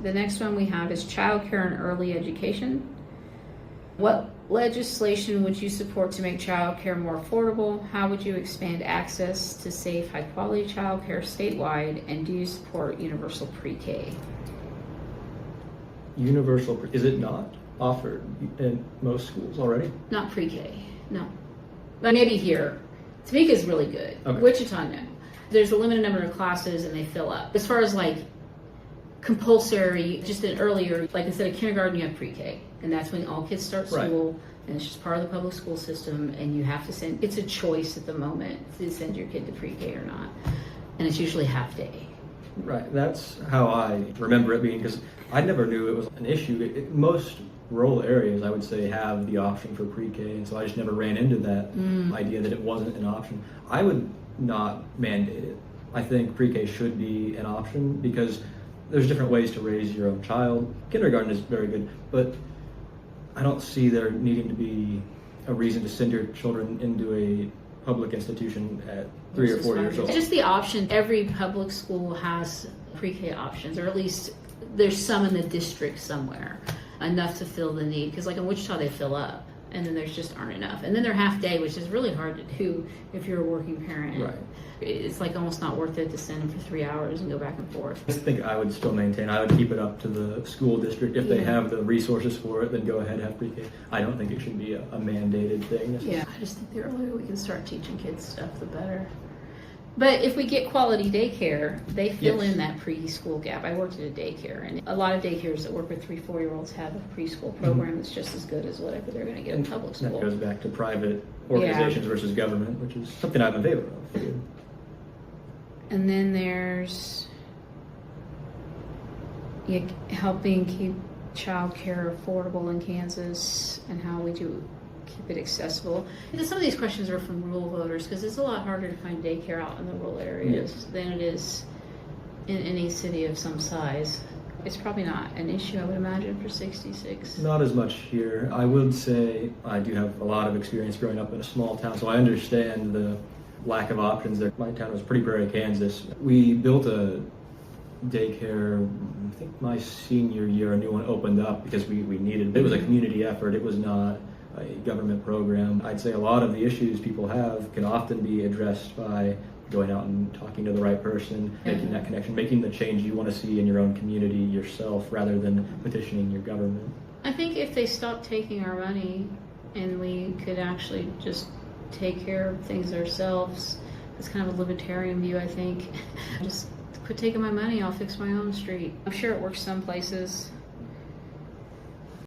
The next one we have is childcare and early education. What legislation would you support to make childcare more affordable? How would you expand access to safe, high-quality childcare statewide? And do you support universal pre-K? Is it not offered in most schools already? Not pre-K, no. But maybe here. Topeka is really good. Okay. Wichita, no. There's a limited number of classes and they fill up. As far as like compulsory, just an earlier, like instead of kindergarten, you have pre-K. And that's when all kids start school. Right. And it's just part of the public school system. And you have to send, it's a choice at the moment to send your kid to pre-K or not. And it's usually half day. Right. That's how I remember it being, because I never knew it was an issue. Most rural areas, I would say, have the option for pre-K. And so I just never ran into that idea that it wasn't an option. I would not mandate it. I think pre-K should be an option because there's different ways to raise your own child. Kindergarten is very good, but I don't see there needing to be a reason to send your children into a public institution at 3 or 4 years old. Just the option. Every public school has pre-K options, or at least there's some in the district somewhere, enough to fill the need. Because like in Wichita, they fill up, and then there's just aren't enough. And then they're half day, which is really hard to do if you're a working parent. Right. It's like almost not worth it to send them for 3 hours and go back and forth. I think I would still maintain, I would keep it up to the school district. If they have the resources for it, then go ahead and have pre-K. I don't think it should be a mandated thing. Yeah, I just think the earlier we can start teaching kids stuff, the better. But if we get quality daycare, they fill in that preschool gap. I worked at a daycare, and a lot of daycares that work with 3-4-year-olds have a preschool program that's just as good as whatever they're going to get in public school. That goes back to private organizations versus government, which is something I'm in favor of. And then there's helping keep childcare affordable in Kansas, and how we do keep it accessible. Some of these questions are from rural voters because it's a lot harder to find daycare out in the rural areas than it is in any city of some size. It's probably not an issue, I would imagine, for 66. Not as much here. I would say I do have a lot of experience growing up in a small town, so I understand the lack of options there. My town was Pretty Prairie, Kansas. We built a daycare, I think my senior year, a new one opened up because we needed it. It was a community effort. It was not a government program. I'd say a lot of the issues people have can often be addressed by going out and talking to the right person, making that connection, making the change you want to see in your own community yourself rather than petitioning your government. I think if they stopped taking our money and we could actually just take care of things ourselves, it's kind of a libertarian view, I think. Just quit taking my money, I'll fix my own street. I'm sure it works some places.